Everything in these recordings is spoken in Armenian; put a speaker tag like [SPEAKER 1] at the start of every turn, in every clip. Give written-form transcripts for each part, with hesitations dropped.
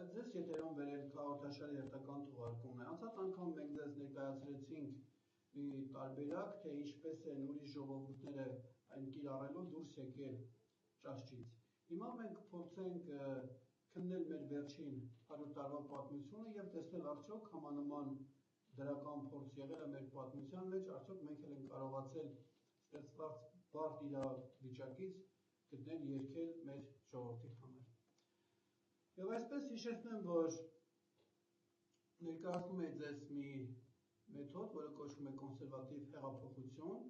[SPEAKER 1] Ձեզ եթերում վերել հաղորդաշարի հերթական թողարկումն է։ Անցած անգամ մենք ձեզ ներկայացրեցինք մի տարբերակ, թե ինչպես են ուրիշ ժողովուրդները այն կիրառելով դուրս եկել ճաշճից։ Հիմա մենք փորձենք քննել մեր վերջին 100 տարվա պատմությունը եւ տեսնել արդյոք համանման դրական փորձ եղել է մեր պատմության մեջ, արդյոք մենք էլ ենք կարողացել ստեղծված բարդ իրավիճակից գտնել երգել մեր ժողովրդի համար։ Եվ այսպես հիշեցնեմ, որ ներկայացնում է ձեզ մի մեթոդ, որը կոչվում է կոնսերվատիվ հեղափոխություն,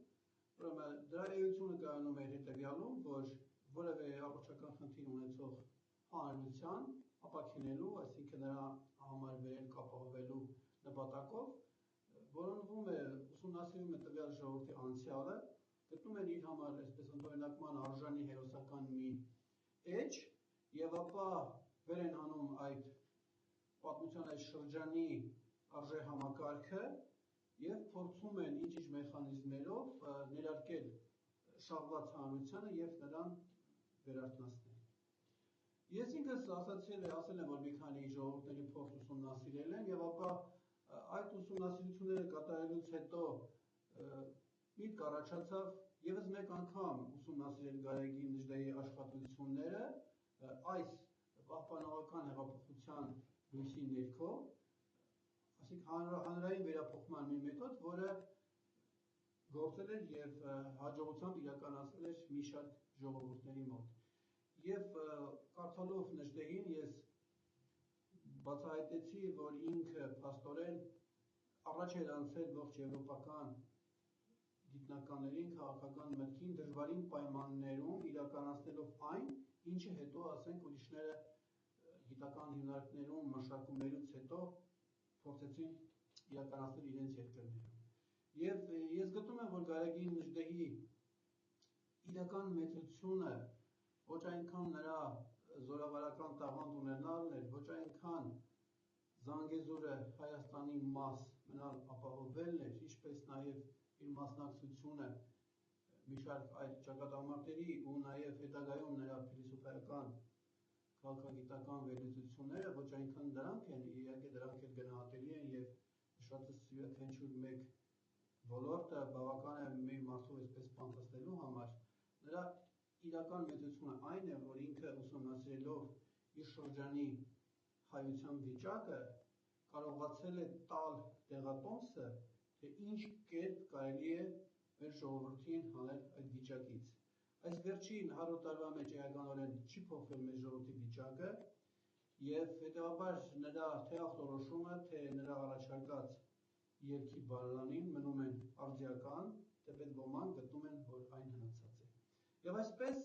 [SPEAKER 1] ուրեմն դրա էությունը կայանում է հետևյալում, որ որևէ առողջական խնդիր ունեցող հանրության ապաքինելու, այսինքն նրա համար վերելք ապահովելու նպատակով որոնվում է, ուսումնասիրում է տվյալ ժողովրդի անցյալը, գտնում են իր համար այսպես ընդօրինակման արժանի հերոսական մի էջ եւ ապա վեր են հանում այդ պատմության այս շրջանի արժե համակարգը եւ փորձում են ինչ-ինչ մեխանիզմներով ներարկել շահված հանրությանը եւ նրան վերարթնացնել։ Ես ինքս ասել եմ, որ մի քանի ժողովուրդների փորձ ուսումնասիրել եմ եւ ապա այդ ուսումնասիրությունները կատարելուց հետո միտք առաջացավ եւս մեկ անգամ ուսումնասիրել Գարեգին Նժդեհի աշխատությունները այս պահպանողական հեղափոխության լույսի ներքո, այսինքն հանրային վերափոխման մի մեթոդ, որը գործել էր եւ հաջողությամբ իրականացվել էր մի շարք ժողովուրդների մոտ։ Եվ կարդալով Նժդեհին ես բացահայտեցի, որ ինքը փաստորեն առաջ էր անցել ողջ եվրոպական գիտնականներին, քաղաքական մտքին դժվարին պայմաններում իրականացնելով այն, ինչը հետո ասենք ուրիշները գիտական հիմնարկներում մշակումներից հետո փորձեցին իրականացնել իրենց երկրներում։ Եվ ես գտնում եմ, որ Գարեգին Նժդեհի իրական մեծությունը ոչ այնքան նրա զորավարական տաղանդ ունենալն էր, ոչ այնքան Զանգեզուրը Հայաստանի մաս մնալ ապահովելն էր, ինչպես նաև իր մասնակցությունը մի շարք այլ ճակատամարտերի ու նաև հետագայում նրա փիլիսոփայական քաղաքագիտական վերլուծությունները, ոչ այնքան դրանք են, իհարկե դրանք էլ գնահատելի են եւ նշածս յուրաքանչյուր մեկ ոլորտը բավական է մի մարդու այսպես փոխանցելու համար, նրա իրական մեծությունը այն է, որ ինքը ուսումնասիրելով իր շրջանի հայության վիճակը կարողացել է տալ տեղատոմսը, թե ինչ կերպ կարելի է մեր ժողովրդին հանել այդ վիճակից։ Այս վերջին 100 տարվա մեջ էականորեն չի փոխվել մեր ժողովրդի վիճակը եւ հետեւաբար նրա թե ախտորոշումը, թե նրա առաջարկած երգի բարլանին մնում են արդիական, թեպետ ոմանք գտնում են, որ այն հնացած է։ Եվ այսպես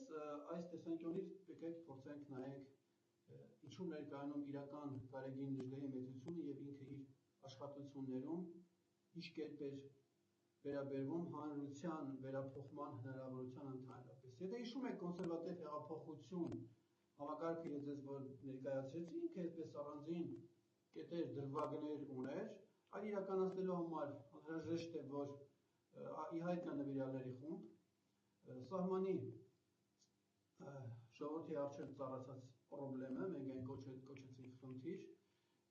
[SPEAKER 1] այս տեսանկյունից եկեք փորձենք նայենք ինչու ներկայանում իրական Գարեգին Նժդեհի մեծությունը եւ ինքը իր աշխատություններում ինչ կերպ էր վերաբերվում հանրության վերափոխման հնարավորության ընդհանրապես։ Եթե հիշում եք կոնսերվատիվ հեղափոխություն համակարգը ես ձեզ որ ներկայացրեցի, ինքը այսպես առանձին կետեր դրվագներ ուներ, այն իրականացնելու համար անհրաժեշտ է, որ ի հայտ կա նվիրյալների խումբ, սահմանի ժողովրդի առջև ծառացած պրոբլեմը, մենք այն կոչեցինք խնդիր,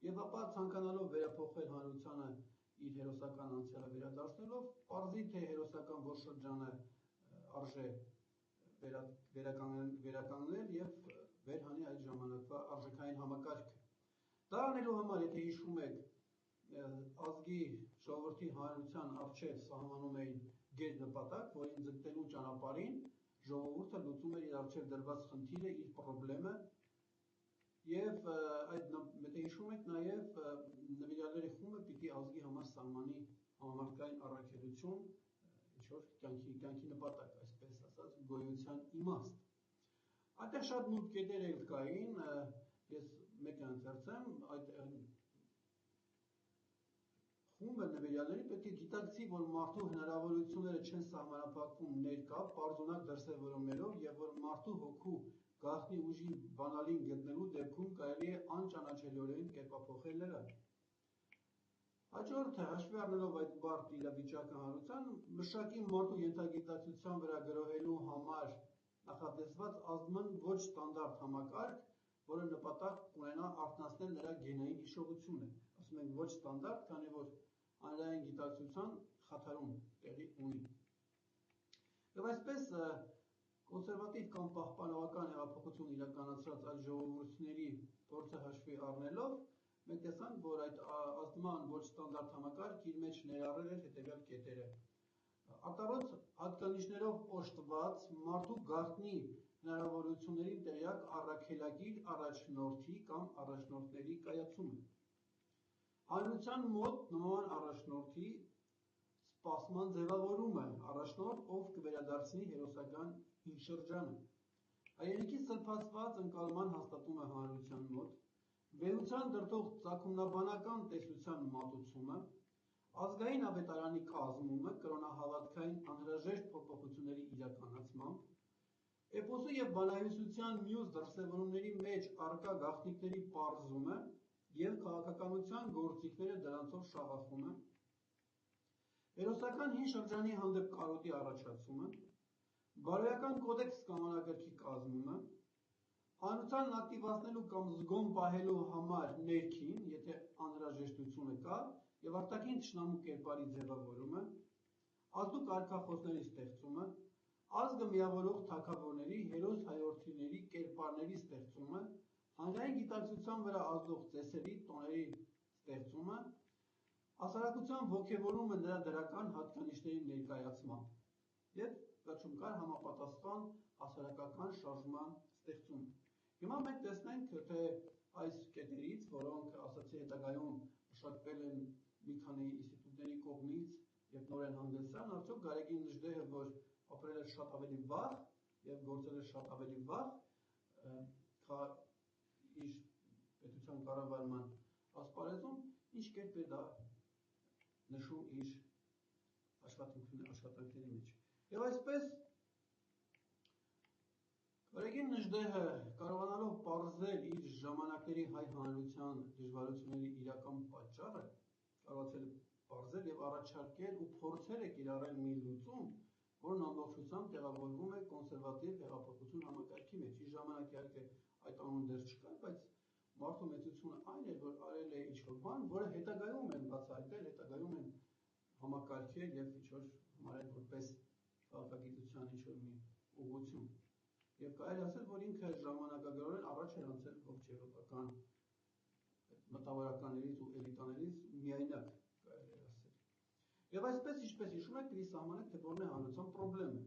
[SPEAKER 1] եւ ապա ցանկանալով վերափոխել հանրությանը իր հերոսական անցյալը վերադարձնելով, պարզի թե հերոսական որ շրջանը արժե վերականգնել եւ վերհանի այդ ժամանակվա արժեքային համակարգը։ Դա անելու համար, եթե հիշում եք, ազգի ժողովրդի հանրության առջև սահմանում էին գերնպատակ, որին ձգտելու ճանապարհին ժողովուրդը լուծում էր իր առջև դրված խնդիրը, իր պրոբլեմը եւ այդ եթե հիշում եք նաեւ նվիրյալների խումբը պիտի ազգի համար սահմանի համամարտկային առաքելություն, ինչ որ կյանքի նպատակ, այսպես ասած, գոյության իմաստ։ Այդտեղ շատ նուրբ կետեր էլ կային, ես մեկը ընթերցեմ, այդ խումբը նվիրյալների պետք է գիտակցի, որ մարդու հնարավորությունները չեն սահմանափակվում ներկա, պարզունակ դրսևորումներով եւ որ մարդու հոգու գաղտնի ուժի բանալին գտնելու դեպքում կարելի է անճանաչելիորեն կերպափոխել նրան։ Հաջորդը հաշվի առնելով այդ բարդ իրավիճակը հանրության, մշակի մարդու ենթագիտակցության վրա գրոհելու համար նախատեսված ազդման ոչ ստանդարտ համակարգ որը նպատակ կունենա արթնացնել նրա գենային հիշողությունը, ասում ենք ոչ ստանդարտ, քանի որ հանրային գիտակցության խաթարում տեղի ունի։ Եվ այսպես կոնսերվատիվ կամ պահպանողական հեղափոխություն իրականացրած այդ ժողովուրդների փորձը հաշվի առնելով, մենք տեսանք, որ այդ ազդման ոչ ստանդարտ համակարգ իր մեջ ներառել էր հետևյալ կետերը. արտառոց հատկանիշներով օժտված մարդու գաղտնի հնարավորություններին տեղյակ առաքելագիր առաջնորդի կամ առաջնորդների կայացումը, հանրության մոտ նման առաջնորդի սպասման ձևավորումը, առաջնորդ, ով կվերադարձնի հերոսական հին շրջանը, հայրենիքի սրբացված ընկալման հաստատումը հանրության մոտ, վեհության դրդող ծագումնաբանական տեսության մատուցումը, ազգային ավետարանի կազմումը կրոնահավատքային անհրաժեշտ փոփոխությունների իրականացմամբ, էպոսի և բանահյուսության մյուս դրսևորումների մեջ առկա գաղտնիքների պարզումը և քաղաքականության գործիքները դրանցով շաղախումը, հերոսական հին շրջանի հանդեպ կարոտի առաջացումը, բարոյական կոդեքս կանոնագրքի կազմումը, հանրությանն ակտիվացնելու կամ զգոն պահելու համար ներքին, եթե անհրաժեշտությունը կա, և արտաքին թշնամու կերպարի ձևավորումը, ազդու կարգախոսների ստեղծումը, ազգը միավորող թագավորների, հերոս հայորդիների կերպարների ստեղծումը, հանրային գիտակցության վրա ազդող ծեսերի, տոների ստեղծումը, հասարակության ոգևորումը նրա դրական հատկանիշների ներկայացմամբ և վերջում կար համապատասխան հասարակական շարժման ստեղծումը։ Հիմա մենք տեսնենք, թե այս կետերից, որոնք ասացի հետագայում մշակվել են մի քանի ինստիտուտների կողմից և նոր են հանդեսան, արդյոք Գարեգին Նժդեհը, որ ապրել է շատ ավելի վաղ և գործել է շատ ավելի վաղ իր պետության կառավարման ասպարեզում, ինչ կերպ է դա նշում իր աշխատանքների մեջ։ Եվ այսպես Գարեգին Նժդեհը կարողանալով պարզել իր ժամանակների հայ հանրության դժվարությունների իրական պատճառը, կարողացել է պարզել և առաջարկել ու փորձել է կիրառել մի լուծում, որն ամբողջությամբ տեղավորվում է կոնսերվատիվ հեղափոխություն համակարգի մեջ։ Իր ժամանակ իհարկե այդ անուն դեռ չկար, բայց մարդու մեծությունը այն էր, որ արել է ինչ-որ բան, որը հետագայում են բացահայտել, հետագայում են համակարգել և ինչ-որ համարել որպես քաղաքագիտության ինչ-որ մի ուղղություն։ Եվ կարելի ասել, որ ինքը ժամանակագրորեն առաջ էր անցել ողջ եվրոպական մտավորականներից ու էլիտաներից միայնակ, կարելի է ասել։ Եվ այսպես, ինչպես հիշում եք, պիտի սահմանենք, թե որն է հանրության պրոբլեմը։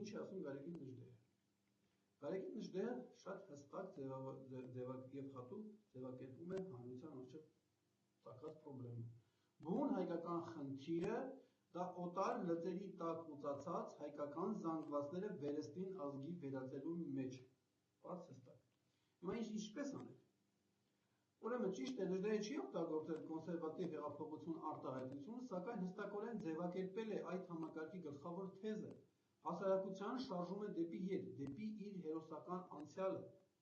[SPEAKER 1] Ինչ է ասում Գարեգին Նժդեհը։ Գարեգին Նժդեհը շատ հստակ և հատուկ ձևակերպում է հանրության առջև ծագած պրոբլեմը։ Բուն հայկական խնդիրը դա օտար լծերի տակ ուծացած հայկական զանգվածները վերստին ազգի վերածելու մեջ։ Պարզ հստակ։ Հիմա ինչպես անել։ Ուրեմն ճիշտ է, Նժդեհը չի օգտագործել կոնսերվատիվ հեղափոխություն արտահայտությունը, սակայն հստակորեն ձևակերպել է այդ համակարգի գլխավոր թեզը։ Հասարակության շարժում է դեպի ետ, դեպի իր հերոսական անցյալը։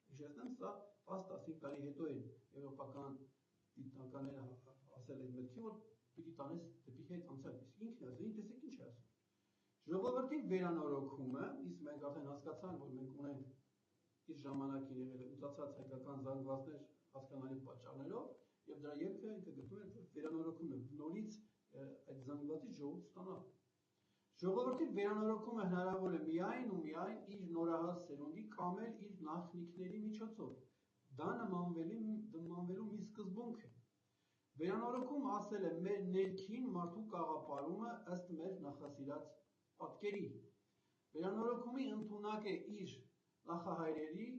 [SPEAKER 1] Հիշեցնեմ, սա 10-15 տարի հետո են եվրոպական գիտնականները ասել են մտքի, որ պիտի տանես դեպի հետ անցյալ։ Ինքն է ասել, տեսեք ինչ է ասում։ Ժողովրդի վերանորոգումը, իսկ մենք արդեն հասկացանք, որ մենք ունենք իր ժամանակին եղել ուծացած հայկական զանգվածներ հասկանալի պատճառներով, եւ դրա ելքը ինքը գտնում է, որ վերանորոգում է նորից այդ զանգվածի ժողովուրդ ստանալ։ Ժողովրդի վերանորոգումը հնարավոր է միայն ու միայն իր նորահաս սերունդի կամ էլ իր նախնիքների միջոցով։ Դա նմանվելու մի սկզբունք է։ Վերանորոգում ասել է մեր ներքին մարդու կաղապարումը ըստ մեր նախասիրած պատկերի։ Վերանորոգումի ընդունակ է իր նախահայրերի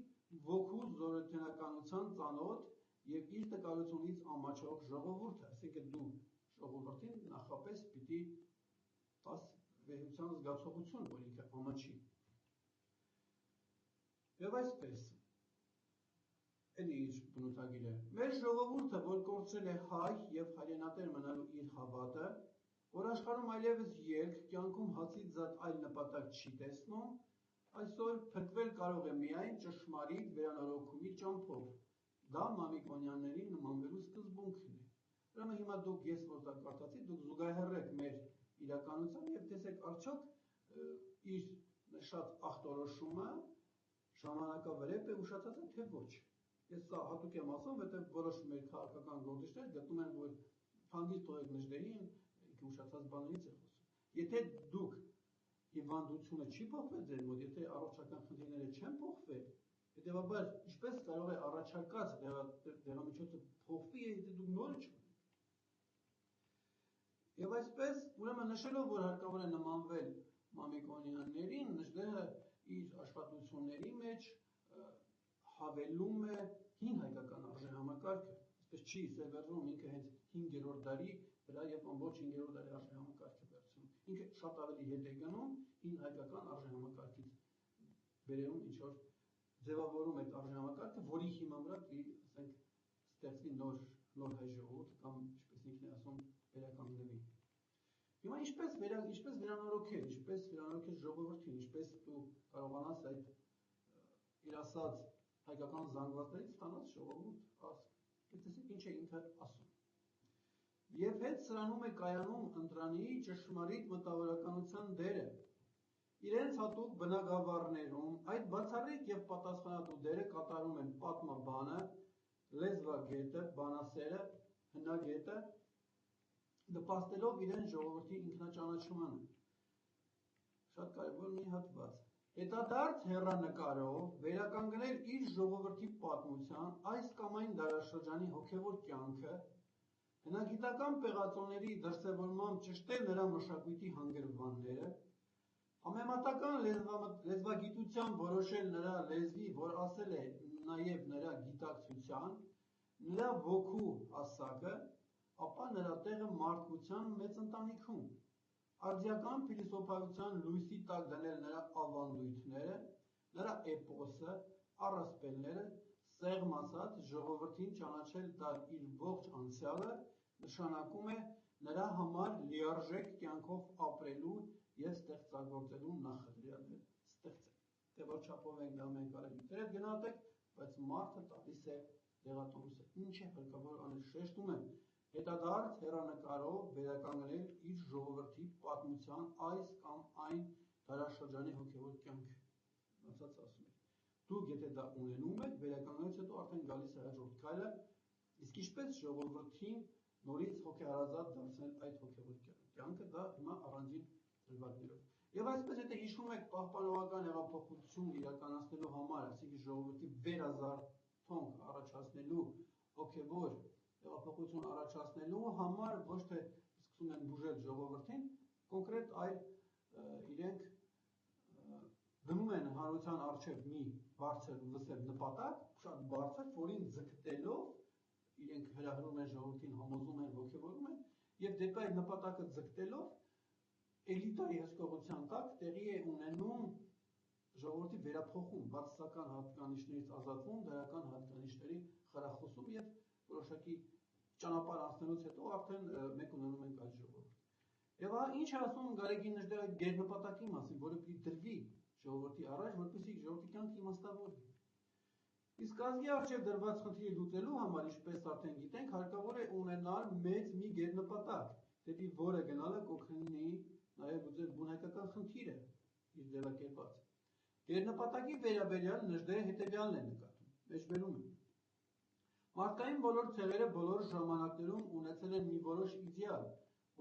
[SPEAKER 1] ոգու զորօրինականության ծանոթ և իր տկարությունից ամաչող ժողովուրդը, այսինքն դու ժողովրդին նախապես պիտի տաս վեհության զգացողություն, որ ինքը ամաչի։ Եվ այսպես, էլի իր բնութագիրը, մեր ժողովուրդը, որ կորցրել է հայ և հայրենատեր մնալու իր հավատը, որ աշխարհում այլևս ելք, կյանքում հացից զատ այլ նպատակ չի տեսնում, այսօր փրկվել կարող է միայն ճշմարիտ վերանորոգումի ճամփով։ Դա Մամիկոնյանների նմանվելու սկզբունքն է։ Ուրեմն հիմա դուք ես որ դա կարդացի, դուք զուգահեռեք մեր իրականության եւ տեսեք արդյոք իր նշած ախտորոշումը ժամանակավրեպ է ուշացած է թե ոչ։ Ես սա հատուկ եմ ասում, որտեղ որոշ մեր քաղաքական գործիչներ գտնում են, որ հանգիստ թողեք նժդերին, ինքը ուշացած բաներից է խոսում։ Եթե դուք հիվանդությունը չի փոխվել ձեր մոտ, եթե առողջական խնդիրները չեն փոխվել, հետեւաբար ինչպես կարող է առաջարկած դեղամիջոցը փոխվի, եթե դուք նորը չունեք։ Եվ այսպես, ուրեմն նշելով, որ հարկավոր է նմանվել Մամիկոնյաններին, նժդեհը իր աշխատությունների մեջ հավելում է հին հայկական արժեհամակարգը, այսպես չի սևեռնում ինքը հենց 5-րդ դարի վրա եւ ամբողջ 5-րդ դարի արժեհամակարգը վերցնում։ Ինքը շատ ավելի հետ է գնում հին հայկական արժեհամակարգից, վերևում ինչ որ ձևավորում այդ արժեհամակարգը, որի հիման վրա ասենք ստեղծվի նոր հայ ժողովուրդ կամ ինչպես ինքն է ասում վերականգնվի։ Հիմա ինչպես վերանորոգել, ինչպես վերանորոգել ժողովրդին, ինչպես դու կարողանաս այդ իր ասած հայկական զանգվածներից ստանաս ժողովուրդ ազգ։ Տեսեք ինչ է ինքը ասում։ Եվ հետ սրանում է կայանում ընտրանի ճշմարիտ մտավորականության դերը։ Իրենց հատուկ բնագավառներում այդ բացառիկ եւ պատասխանատու դերը կատարում են պատմաբանը, լեզվագետը, բանասերը, հնագետը, նպաստելով իրենց ժողովրդի ինքնաճանաչմանը։ Շատ կարևոր մի հատված։ Հետադարձ հեռանկարով վերականգնել իր ժողովրդի պատմության այս կամ այն դարաշրջանի հոգևոր կյանքը, հնագիտական պեղածոների դրսևորմամբ ճշտել նրա մշակույթի հանգրվանները, համեմատական լեզվագիտությամբ որոշել նրա լեզվի, որ ասել է նաև նրա գիտակցության, նրա ոգու հասակը, ապա նրա տեղը մարդկության մեծ ընտանիքում, արդիական փիլիսոփայության լույսի տակ դնել նրա ավանդույթները, նրա էպոսը, առասպելները, սեղմ ասած ժողովրդին ճանաչել տալ իր ողջ անցյալը, նշանակում է նրա համար լիարժեք կյանքով ապրելու եւ ստեղծագործելու նախադրյալներ ստեղծել։ Թե որ չափով ենք դա մենք արել դեր գնահատեք, բայց մարդը տալիս է դեղատոմսը։ Ինչ է հարկավոր անել, շեշտում եմ, հետադարձ հեռանկարով վերականգնել իր ժողովրդի պատմության այս կամ այն դարաշրջանի հոգևոր կյանքը։ Ասած ասում է։ Դուք եթե դա ունենում եք, վերականգնելուց հետո արդեն գալիս է հաջորդ քայլը, իսկ ինչպես ժողովրդին նորից հոգեհարազատ դարձնել այդ հոգևոր կյանքը, դա հիմա առանձին դրվագներով։ Եվ այսպես եթե հիշում եք պահպանողական հեղափոխություն իրականացնելու համար, այսինքն ժողովրդի վերազարթոնք առաջացնելու հոգևոր հեղափոխություն առաջացնելու համար ոչ թե սկսում են բուժել ժողովրդին, կոնկրետ այլ իրենք դնում են հանրության առջև մի բարձր վսեմ նպատակ, շատ բարձր, որին ձգտելով իրենք հրահրում են ժողովրդին, համոզում են, ոգևորում են, եւ դեպի այդ նպատակը ձգտելով էլիտայի հսկողության տակ տեղի է ունենում ժողովրդի վերափոխում, բացասական հատկանիշներից ազատվում, դրական հատկանիշների խրախուսում եւ որոշակի ճանապարհ անցնելուց հետո արդեն մենք ունենում ենք այդ ժողովուրդ։ Եվ ինչ է ասում Գարեգին Նժդեհը այդ գերնպատակի մասին, որը պիտի դրվի ժողովրդի առաջ, որպեսզի ժողովրդի կյանքը իմաստավորվի։ Իսկ ազգի առջև դրված խնդիրը լուծելու համար, ինչպես արդեն գիտենք, հարկավոր է ունենալ մեծ մի գերնպատակ, դեպի որը գնալը կօգնի նաև լուծել բունհայկական խնդիրը իր ձևակերպած։ Գերնպատակի վերաբերյալ Նժդեհը հետևյալն է նկատում, մեջբերում է։ Մարդկային բոլոր ցեղերը բոլոր ժամանակներում ունեցել են մի որոշ իդեալ,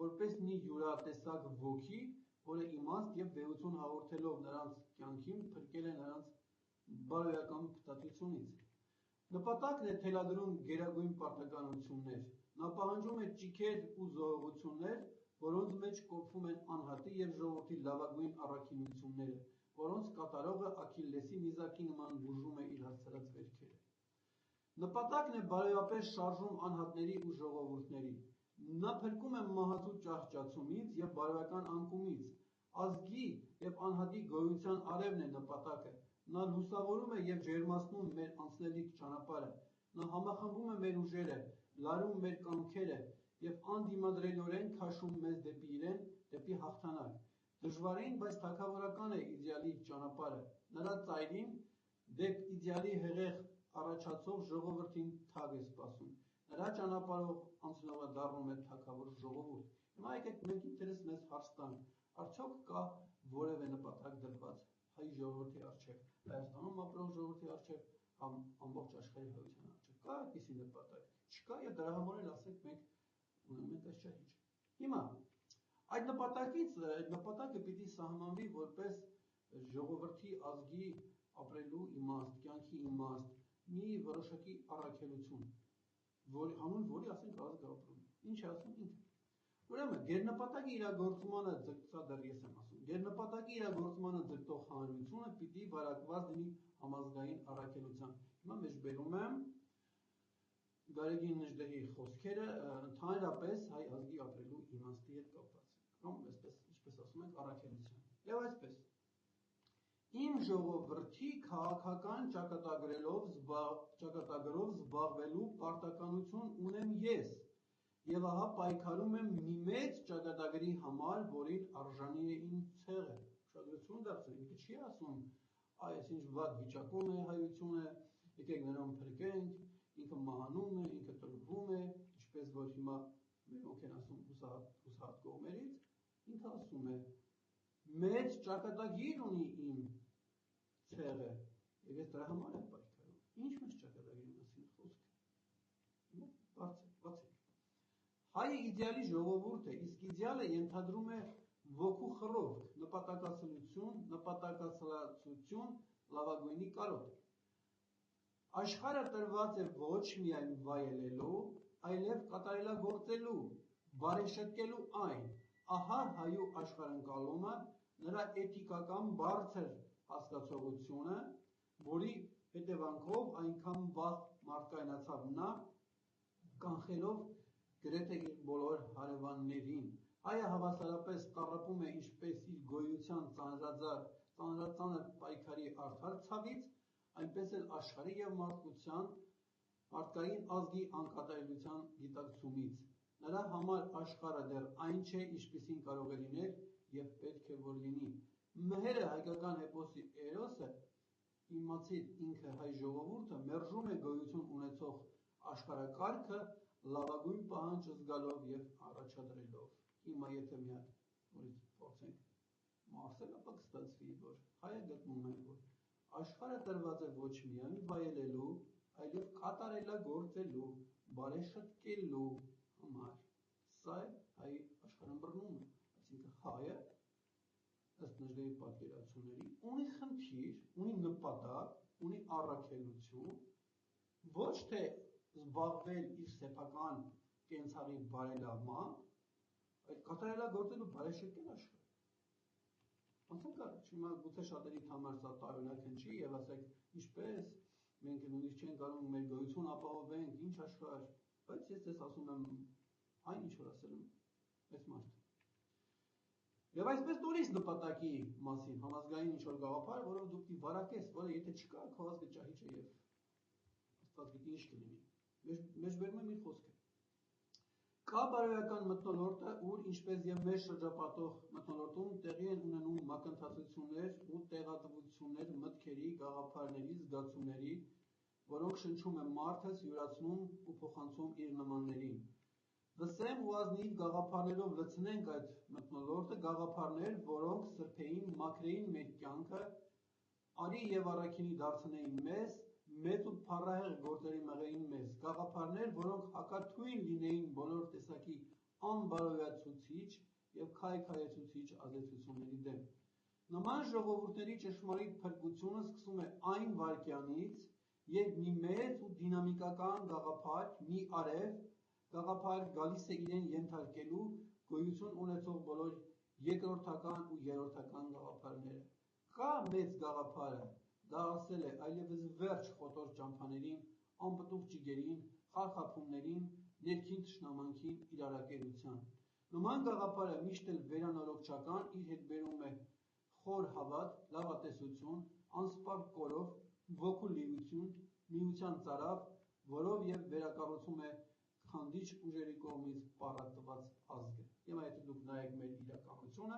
[SPEAKER 1] որպես մի յուրատեսակ ոգի, որը իմաստ եւ վեհություն հաղորդելով նրանց կյանքին փրկել է նրանց բարոյական փտատությունից։ Նպատակն է թելադրում գերագույն պարտականություններ, նա պահանջում է ճիգեր ու զոհողություններ, որոնց մեջ կոփվում են անհատի եւ ժողովրդի լավագույն առաքինությունները, որոնց կատարողը Աքիլլեսի նիզակի նման բուժում է իր հասցրած վերքերը։ Նպատակն է բարոյապես շարժում անհատների ու ժողովուրդների։ Նա փրկում է մահացու ճահճացումից եւ բարոյական անկումից, ազգի եւ անհատի գոյության արևն է նպատակը, նա լուսավորում է եւ ջերմացնում մեր անցնելիք ճանապարհը, նա համախմբում է մեր ուժերը, լարում մեր կամքերը եւ անդիմադրելորեն քաշում մեզ դեպի իրեն, դեպի հաղթանակ։ Դժվարին, բայց թագավորական է իդեալի ճանապարհը, նրա ծայրին դեպ իդեալի հեղեղ առաջացող ժողովրդին թագ է սպասում, նրա ճանապարհով անցնողը դառնում է թագավոր ժողովուրդ։ Հիմա եկեք մենք ինքներս մեզ հարց տանք, արդյոք կա որևէ նպատակ դրված հայ ժողովրդի առջև, Հայաստանում ապրող ժողովրդի առջև, ամբողջ աշխարհի հայության արջը։ Կա այդպիսի նպատակ։ Չկա, եւ դրա համար էլ ասենք մենք ունենք այս ճահիճը։ Հիմա այդ նպատակը պիտի սահմանվի որպես ժողովրդի ազգի ապրելու իմաստ, կյանքի իմաստ, մի որոշակի առաքելություն, հանուն որի ասենք ազգը ապրում է։ Ինչ է ասում ինքը։ Ուրեմն գերնպատակի իրագործմանը սա դեռ ես եմ ասում, գերնպատակի իրագործմանը ձգտող հանրությունը պիտի վարակված լինի համազգային առաքելությամբ։ Հիմա մեջբերում եմ Գարեգին Նժդեհի խոսքերը ընդհանրապես հայ ազգի ապրելու իմաստի հետ կապված, կամ այսպես ինչպես ասում ենք առաքելության։ Եվ այսպես իմ ժողովրդի քաղաքական ճակատագրով զբաղվելու պարտականություն ունեմ ես, եւ ահա պայքարում եմ մի մեծ ճակատագրի համար, որին արժանի է իմ ցեղը։ Ուշադրություն դարձրու, ինքը չի ասում այս ինչ վատ վիճակում է հայությունը, եկեք նրան փրկենք, ինքը մահանում է, ինքը տրվում է, ինչպես որ հիմա մերոնք են ասում հուսահատ կողմերից, ինքը ասում է մեծ ճակատագիր ունի իմ ցեղը, եւ ես դրա համար եմ պայքարում։ Ինչ մեծ ճակատագիրի մասին խոսքը։ Բացեք։ Հայը իդեալի ժողովուրդ է, իսկ իդեալը ենթադրում է ոգու խռովք, նպատակասլացություն, լավագույնի կարոտ։ Աշխարհը տրված է ոչ միայն վայելելու, այլև կատարելագործելու, բարեշտկելու այն։ Ահա հայու աշխարհընկալումը, նրա էթիկական բարձր հասկացողությունը, որի հետևանքով այնքան վաղ մարդկայնացավ նա, կանխելով գրեթե իր բոլոր հարևաններին։ Հայը հավասարապես տառապում է ինչպես իր գոյության ծանրածանր պայքարի արդար ցավից, այնպես էլ աշխարհի եւ մարդկային ազգի անկատարելության գիտակցումից։ Նրա համար աշխարհը դեռ այն չէ, ինչպիսին կարող է լինել եւ պետք է որ լինի։ Մհերը հայկական էպոսի էրոսը, իմացիր ինքը հայ ժողովուրդը մերժում է գոյություն ունեցող աշխարհակարգը լավագույն պահանջը զգալով եւ առաջադրելով։ Հիմա եթե մի հատ որից փորձենք մարսել, ապա կստացվի, որ հայը գտնում է, որ աշխարհը տրված է ոչ միայն վայելելու, այլև կատարելագործելու, բարեշտկելու համար։ Սա է հայի աշխարհըմբռնումը, այսինքն հայը ըստ Նժդեհի պատկերացումների ունի խնդիր, ունի նպատակ, ունի առաքելություն, ոչ թե զբաղվել իր սեփական կենցաղի բարելավմամբ, այլ կատարելագործել ու բարեշտկել աշխարհը։ Ոնց առաջ, հիմա գուցե շատերի համար սա տարօրինակ հնչի եւ ասեք, ինչպես մենք նույնիսկ չենք կարող մեր գոյություն ապահովենք, ինչ աշխարհ, բայց ես ձեզ ասում եմ այն ինչ որ ասել եմ այս մարդը։ Եվ այսպես տորից նպատակի մասին համազգային ինչ որ գաղափար, որով դու պիտի վարակես, որը եթե չկա, քո ազգը ճահիճ է եւ Աստված գիտի ինչ կլինի։ Մեջբերում եմ իր խոսքը։ Կա բարոյական մթնոլորտը, ուր ինչպես եւ մեր շրջապատող մթնոլորտում տեղի են ունենում մակընթացություններ ու տեղատվություններ մտքերի, գաղափարների, զգացումների, որոնք շնչում է մարդը, յուրացնում ու փոխանցում իր նմաններին։ Վսեմ ու ազնիվ գաղափարներով լցնենք այդ մթնոլորտը, գաղափարներ, որոնք սրբեին, մաքրեին մեր կյանքը, արի եւ առաքինի դարձնեին մեզ, մեծ ու փառահեղ գործերի մղեին մեզ, գաղափարներ, որոնք հակաթույն լինեին բոլոր տեսակի անբարոյացուցիչ եւ քայքայեցուցիչ ազդեցությունների դեմ։ Նման ժողովուրդների ճշմարիտ փրկությունը սկսում է այն վայրկյանից, երբ մի մեծ ու դինամիկական գաղափար, մի արև գաղափար գալիս է իրեն ենթարկելու գոյություն ունեցող բոլոր երկրորդական ու երրորդական գաղափարները։ Կա մեծ գաղափարը, դա ասել է այլևս վերջ խոտոր ճամփաներին, անպտուղ ջիգերին, խարխափումներին, ներքին թշնամանքին, իրարակերության։ Նման գաղափարը միշտ էլ վերանորոգչական իր հետ բերում է խոր հավատ, լավատեսություն, անսպառ կորով, ոգու լիություն, միության ծարավ, որով եւ վերակառուցում է քանդիչ ուժերի կողմից պառակտված ազգը։ Հիմա եթե դուք նայեք մեր իրականությունը,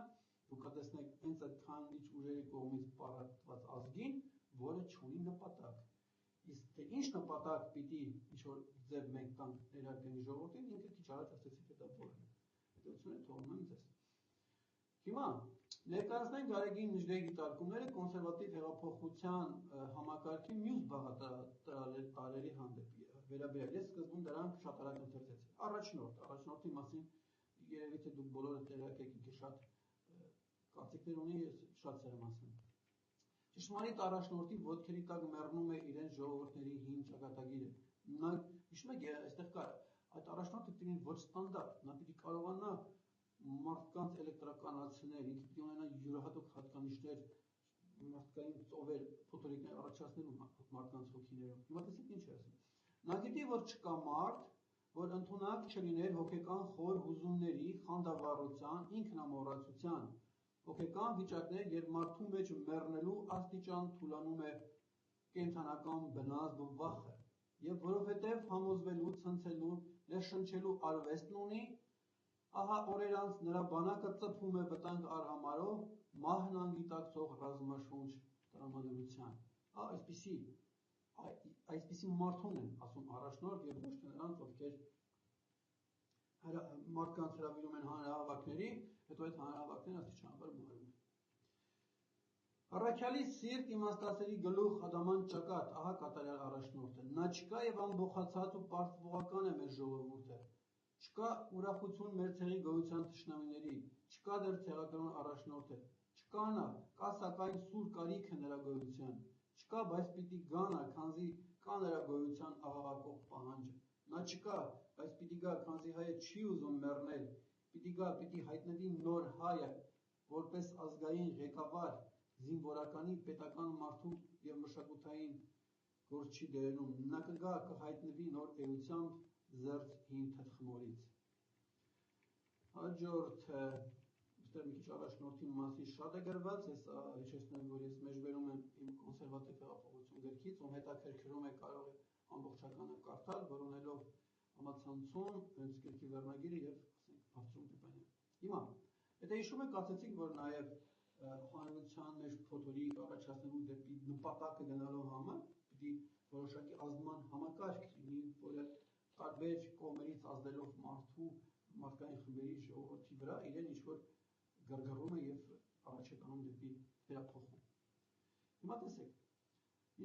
[SPEAKER 1] դուք կտեսնեք հենց այդ քանդիչ ուժերի կողմից պառակտված ազգին, որը չունի նպատակ։ Իսկ թե ինչ նպատակ պիտի ինչ-որ ձև մենք տանք ներարկենք ժողովրդին, ինքը քիչ առաջ ասեցիք, թե դա որն է։ Հետևությունը թողնում եմ ձեզ։ Հիմա Ներկայացնենք Գարեգին Նժդեի դիտարկումները կոնսերվատիվ հեղափոխության համակարգի մյուս բաղատարերի հանդեպ վերաբերյալ։ Ես սկզբում դրանք շատ արագ ընթերցեցի։ Առաջնորդի մասին երևի թե դուք բոլորը տեղյակ եք, ինքը շատ կարծիքներ ունի, ես շատ սեր եմ ասում։ Ճշմարիտ առաջնորդի ոտքերի տակ մեռնում է իրենց ժողովուրդների հին ճակատագիրը։ Նա հիշում եք, այստեղ կար, այդ առաջնորդը պիտի լինի ոչ ստանդարտ, նա պիտի կարողանա մարդկանց էլեկտրականացնել, ինքը պիտի ունենա յուրահատուկ հատկանիշներ, մարդկային ծովեր, փոթորիկներ առաջացնելու մարդկանց հոգիներով։ Հիմա տեսեք ինչ է ասում։ Նա գիտի, որ չկա մարդ, որ ընդունակ չլիներ հոգեկան խոր հուզումների, խանդավառության, ինքնամոռացության, հոգեկան վիճակներ, երբ մարդու մեջ մեռնելու աստիճան թուլանում է կենդանական բնազդ ու վախը, եւ որովհետեւ համոզվելու, ցնցելու, ներշնչելու արվեստն ունի, ահա օրեր անց նրա բանակը ծփում է վտանգ արհամարով մահն անգիտակցող ռազմաշունչ տրամադրության։ Այսպիսի մարդուն են ասում առաջնորդ եւ ոչ թե նրանց, ովքեր մարդկանց հրավիրում են հանրահավաքների, հետո այդ հանրահավաքները աստիճանաբար մարում են։ Առաքյալի սիրտ իմաստասերի գլուխ ադաման ճակատ, ահա կատարյալ առաջնորդը, նա չկա եւ ամբողացած ու պարտվողական է մեր ժողովուրդը, չկա ուրախություն մեր ցեղի գոյության թշնամիների, չկա դեռ ցեղական առաջնորդը, չկա նա, կա սակայն սուր կարիքը նրա գոյության, չկա, բայց պիտի գա նա, քանզի կա նրա գոյության աղաղակող պահանջը, նա չկա, բայց պիտի գա, քանզի հայը չի ուզում մեռնել, պիտի գա, պիտի հայտնվի նոր հայը, որպես ազգային ղեկավար, զինվորականի, պետական մարդու եւ մշակութային գործչի դերերում, նա կգա, կհայտնվի նոր էությամբ զերծ հին թթխմորից։ Հաջորդ, այստեղ մի քիչ առաջնորդի մասին շատ է գրված, ես հիշեցնեմ, որ ես մեջբերում եմ իմ կոնսերվատիվ հեղափոխություն գրքից, ում հետաքրքրում է կարող է ամբողջականը կարդալ, որոնելով համացանցում հենց գրքի վերնագիրը եւ ասենք Ավստրում Տիպանյան։ Հիմա, եթե հիշում եք, ասացինք, որ նաեւ հանրության մեջ փոթորիկ առաջացնելու դեպի նպատակը գնալու համար պիտի որոշակի ազդման համակարգ լինի, որը տարբեր կողմերից ազդելով մարդկային խմբերի ժողովրդի վրա իրեն ինչ-որ գրգռում է եւ առաջ է տանում դեպի վերափոխում։ Հիմա տեսեք,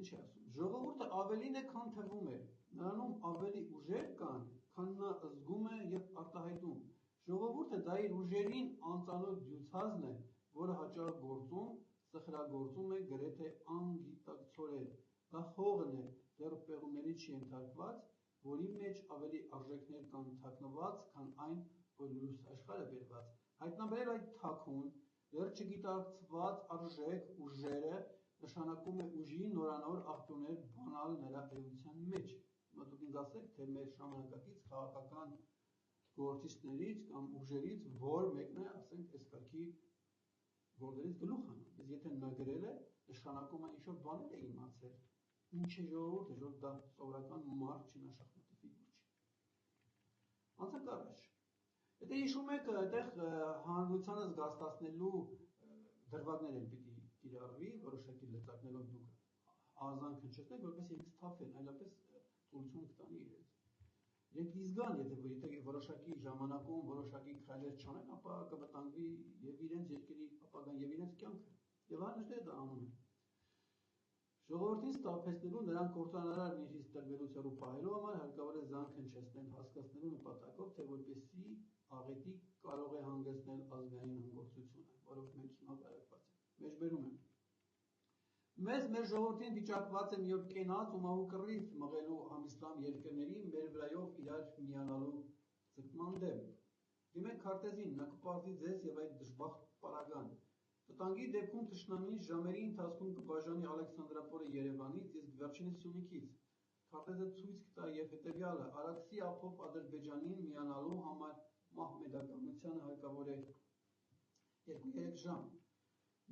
[SPEAKER 1] ինչ է ասում։ Ժողովուրդը ավելին է, քան թվում է, նրանում ավելի ուժեր կան, քան նա զգում է եւ արտահայտում։ Ժողովուրդը դա իր ուժերին անծանոթ դյուցազն է, որը հաճախ գործում, սխրագործում է գրեթե անգիտակցորեն։ Դա հողն է, դեռ պեղումների չի ենթարկված, որի մեջ ավելի արժեքներ կան թաքնված, քան այն, որ լույս աշխարհը բերված։ Հայտնաբերել այդ թաքուն, դեռ չգիտակցված արժեք ուժերը նշանակում է ուժի նորանոր աղբյուրներ բանալ նրա էության մեջ։ Հիմա դուք ինձ ասեք, թե մեր ժամանակակից քաղաքական գործիչներից կամ ուժերից որ մեկն է, ասենք, այս կարգի գործերից գլուխ հանում։ Բայց եթե նա գրել է, նշանակում է ինչ-որ բաներ է իմացել։ Ինչ է ժողովուրդը, որ դա սովորական մարդ չի, նա շախմատի ֆիգուր չի։ Անցանք առաջ։ Եթե հիշում եք, այդտեղ հանրությանը զգաստացնելու դրվագներ են պիտի կիրառվի, որոշակի լծակներով դուք ազանք հնչեցնեք, որպես իրենց թափեն, այլապես ծուլություն կտանի իրենց։ Իրենք դիզգան, եթե որոշակի ժամանակում որոշակի քայլեր չանեն, ապա կվտանգվի եւ իրենց երկրի ապագան եւ իրենց կյանքը։ Եվ անշուշտ դա անում են։ Ժողովրդին ստապեցնելու նրան կործանարար նիրհից տրվելուց հեռու պահելու համար հարկավոր է զանգ հնչեցնել, հասկացնելու նպատակով, թե որպեսզի աղետի կարող է հանգեցնել ազգային անգործությունը, որով մենք հիմա վարակված ենք։ Մեջբերում եմ։ Մեզ մեր ժողովրդին վիճակված է մի օր կենաց ու մահու կռիվ մղելու ամիսլամ երկրների մեր վրայով իրար միանալու ձգտման դեմ։ Դիմեք քարտեզին, նա կպարտի ձեզ եւ այդ դժբախտ պարագան։ Վտանգի դեպքում թշնամին ժամերի ընթացքում կբաժանի Ալեքսանդրապոլը Երևանից, իսկ վերջինս Սյունիքից։ Քարտեզը ցույց կտա եւ հետեւյալը՝ Արաքսի ափով Ադրբեջանին միանալու համար մահմեդականությանը հարկավոր է 2-3 ժամ։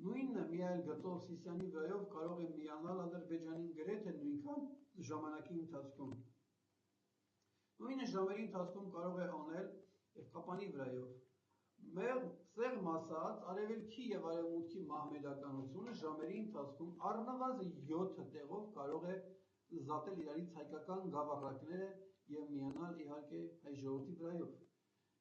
[SPEAKER 1] Նույնը մի այլ գծով Սիսիանի վրայով կարող է միանալ Ադրբեջանին գրեթե նույնքան ժամանակի ընթացքում։ Նույնը ժամերի ընթացքում կարող է անել եւ Կապանի վրայով։ Սեղմ ասած, արևելքի եւ արևմուտքի մահմեդականությունը ժամերի ընթացքում առնվազն 7 տեղով կարող է զատել իրարից հայկական գավառակները եւ միանալ իհարկե հայ ժողովրդի վրայով։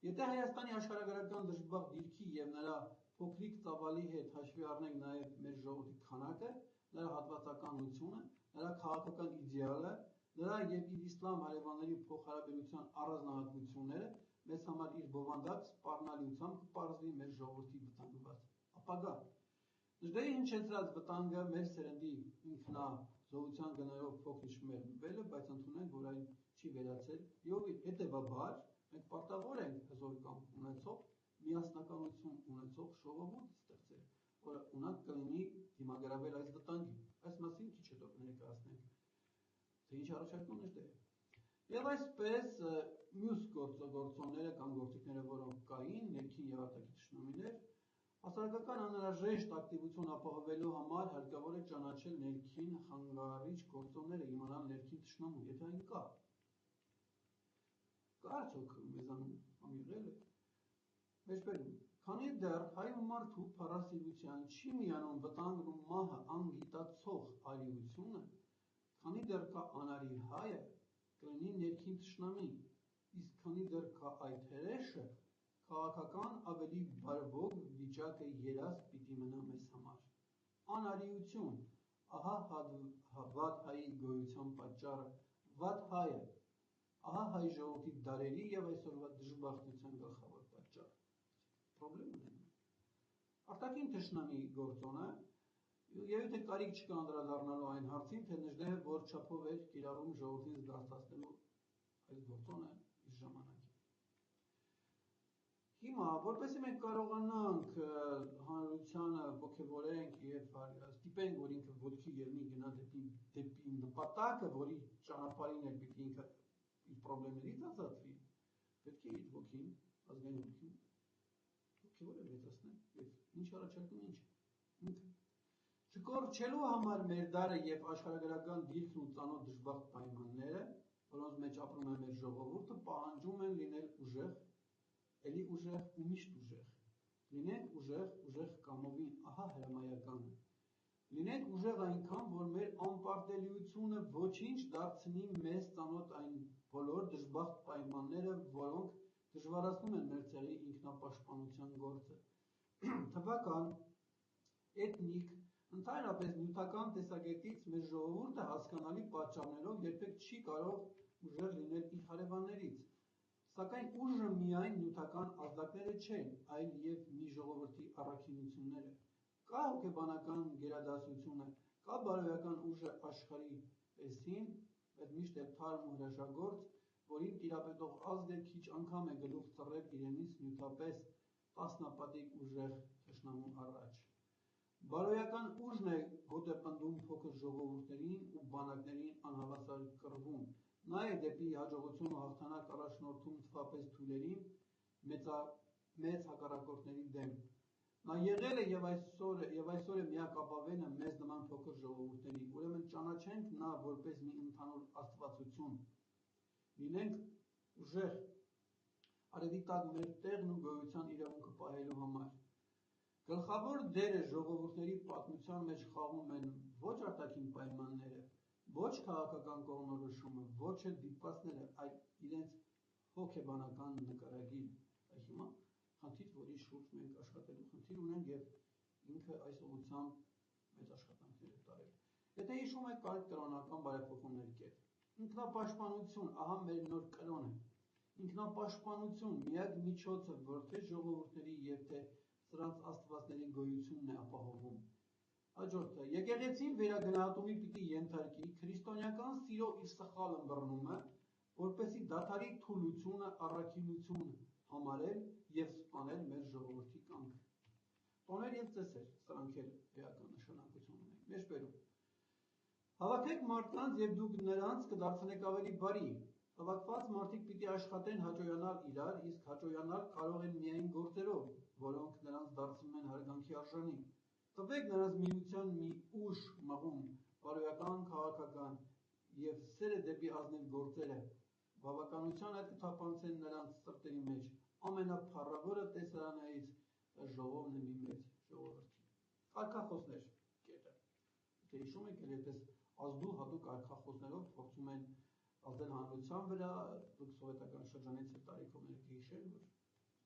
[SPEAKER 1] Եթե Հայաստանի աշխարհագրական դժբախտ դիրքի եւ նրա փոքրիկ ծավալի հետ հաշվի առնենք նաև մեր ժողովրդի քանակը, նրա հատվածականությունը, նրա քաղաքական իդեալը, նրա եւ իր իսլամ հարևանների փոխհարաբերության առանձնահատկությունները մեզ համար իր բովանդակ սպառնալիությամբ կպարզվի մեր ժողովրդի վտանգված ապագա։ Դժդերի հնչեցրած վտանգը մեր սերնդի ինքնազոհության գնայով փոքրիչ մեղմվելը, բայց ընդունենք, որ այն չի վերացել, եւ հետեւաբար մենք պարտավոր ենք հզոր կամ ունեցող միասնականություն ունեցող ժողովուրդ ստեղծել, որը ունակ կլինի դիմագրավել այս վտանգին։ Այս մասին քիչ հետո կներկայացնենք, թե ինչ առաջարկումներ դե։ Եվ այսպես մյուս գործողությունները կամ գործիքները, որոնք կային, ներքին եւ արտաքին թշնամիներ, հասարակական անհրաժեշտ ակտիվություն ապահովելու համար հարկավոր է ճանաչել ներքին խանգարիչ գործոնները, իմանալ ներքին թշնամուն, եթե այն կա։ Կա արդյոք մեզանում եղել է։ Մեջբերում, քանի դեռ հայ մարդու փառասիրության չի միանում վտանգն ու մահը անգիտացող արիությունը, քանի դեռ կա անարի հայը, կլինի ներքին թշնամին, իսկ քանի դեռ կա այդ հրեշը, քաղաքական ավելի բարվոք վիճակը երազ պիտի մնա մեզ համար։ Անարիություն, ահա վատ հայի գոյության պատճառը, վատ հայը, ահա հայ ժողովրդի դարերի եւ այսօրվա դժբախտության գլխավոր պատճառը։ Պրոբլեմ ունենք։ Արտաքին թշնամի գործոնը, եւ եթե կարիք չկա անդրադառնալու այն հարցին, թե Նժդեհը որ չափով էր կիրառում ժողովրդին զգաստացնելու այս գործոնը իր ժամանակին։ Հիմա, որպեսզի մենք կարողանանք հանրությանը ոգևորենք եւ ստիպենք, որ ինքը ոտքի ելնի գնա դեպի նպատակը, որի ճանապարհին էլ պիտի ինքը իր խնդիրներից ազատվի, պետք է իր ոգին, ազգային ոգին ոգևորել մեծացնել եւ ինչ առաջարկում ինչ ինքը չկորչելու համար մեր դարը եւ աշխարհագրական դիրքն ու ծանոթ դժբախտ պայմանները, որոնց մեջ ապրում է մեր ժողովուրդը, պահանջում են լինել ուժեղ, ելի ուժեղ ու միշտ ուժեղ։ Լինենք ուժեղ կամովին, ահա հրամայականը։ Լինենք ուժեղ այնքան, որ մեր անպարտելիությունը ոչինչ դարձնի մեզ ծանոթ այն բոլոր դժբախտ պայմանները, որոնք դժվարացնում են մեր ցեղի ինքնապաշտպանության գործը։ Թվական, էթնիկ, ընդհանրապես նյութական տեսակետից մեր ժողովուրդը հասկանալի պատճառներով երբեք չի կարող ուժեղ լինել իր հարևաններից։ Սակայն ուժը միայն նյութական ազդակները չեն, այլ եւ մի ժողովրդի առաքինությունները։ Կա հոգեբանական գերադասությունը, կա բարոյական ուժը աշխարհի տեսին, բայց միշտ էլ թարմ ու հրաշագործ, որին տիրապետող ազգը քիչ անգամ է գլուխ ծռել իրենից նյութապես տասնապատիկ ուժեղ թշնամու առաջ։ Բարոյական ուժն է գոտե պնդում փոքր ժողովուրդներին ու բանակներին անհավասար կռվում, նա է դեպի հաջողություն ու հաղթանակ առաջնորդում թվապես թույլերին մեծ հակառակորդների դեմ։ Նա եղել է եւ այսօր է միակ ապավենը մեզ նման փոքր ժողովուրդների, ուրեմն ճանաչենք նա որպես մի ընդհանուր աստվածություն։ Լինենք ուժեղ, արևի տակ մեր տեղն ու գոյության իրավունքը պահելու համար։ Գլխավոր դերը ժողովուրդների պատմության մեջ խաղում են ոչ արտաքին պայմանները, ոչ քաղաքական կողմնորոշումը, ոչ էլ դիպվածները, այլ իրենց հոգեբանական նկարագիրը։ Այս հիմա խնդիր, որի շուրջ մենք աշխատելու խնդիր ունենք եւ ինքը այս ուղղությամբ մեծ աշխատանքներ է տարել։ Եթե հիշում եք, կար կրոնական բարեփոխումների կետ։ Ինքնապաշտպանություն, ահա մեր նոր կրոնը։ Ինքնապաշտպանություն միակ միջոցը, որ թե ժողովուրդների եւ թե սրանց աստվածների գոյությունն է ապահովում։ Հաջորդը, եկեղեցին վերագնահատումի պիտի ենթարկի քրիստոնեական սիրո իր սխալ ըմբռնումը, որպեսզի դադարի թուլությունը, առաքինություն համարել եւ սպանել մեր ժողովրդի կամքը։ Տոներ եւ ծեսեր, սրանք էլ էական նշանակություն ունեն։ Մեջբերում։ Հավաքեք մարդկանց եւ դուք նրանց կդարձնեք ավելի բարի։ Հավաքված մարդիկ պիտի աշխատեն հաճոյանալ իրար, իսկ հաճոյանալ կարող են միայն գործերով, որոնք նրանց դարձնում են հարգանքի արժանի։ Տվեք նրանց միության մի ուժ մղում, բարոյական, քաղաքական եւ սերը դեպի ազնիվ գործերը։ Բավականության այդ կթափանցեն նրանց սրտերի մեջ։ Ամենափառավորը տեսարաններից ժողովն է մի մեծ ժողովրդի։ Կարգախոսներ կետը։ Եթե հիշում եք, այդպես ազդու հատուկ կարգախոսներով փորձում են ազդել հանրության վրա, դուք սովետական շրջանից տարիքով կհիշեն, որ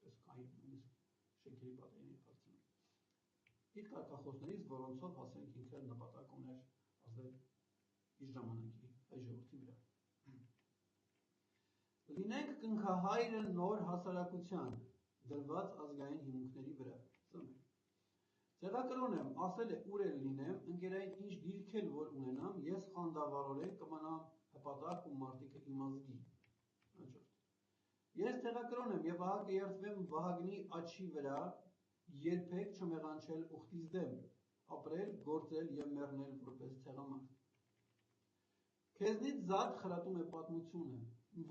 [SPEAKER 1] այսպես կային նույնիսկ շենքերի պատերին փորձում։ իր կարգախոսներից, որոնցով հասենք ինքը նպատակ ուներ ազդել իր ժամանակի հայ ժողովրդի վրա։ Լինենք կնքահայրը նոր հասարակության դրված ազգային հիմունքների վրա։ Ձևակրոն եմ, ասել է ուր էլ լինեմ, ընկերային ինչ դիրք էլ որ ունենամ, ես խանդավառորեն կմնամ հպատակ ու մարտիկը իմ ազգի։ Ես տեղակրոն եմ և ահա կերծվեմ Վահագնի աչի վրա, երբեք չմեղանչել ուխտիս դեմ, ապրել, գործել և մեռնել որպես ցեղամարդ։ Քեզնից զատ խրատում է պատմությունը,